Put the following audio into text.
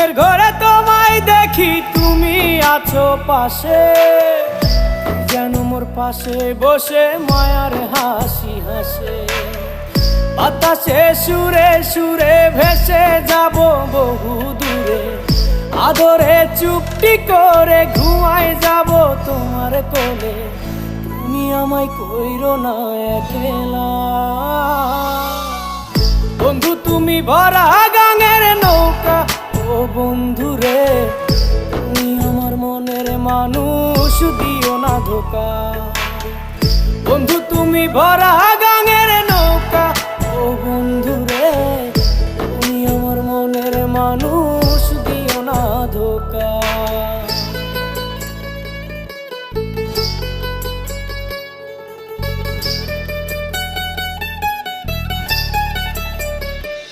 ঘুমের ঘরে তোমায় দেখি, তুমি আছো পাশে, যেন মোর পাশে বসে মায়ার হাসি হাসে। বাতাসে সুরে সুরে ভেসে যাব বহু দূরে, আদরে চুপটি করে ঘুমায় যাব তোমার কোলে। তুমি আমায় কইরো না একলা বন্ধু, তুমি ভরা গাঙের নৌকা। ও বন্ধু রে, তুমি আমার মনের মানুষ, দিও না ধোকা। বন্ধু তুমি ভরা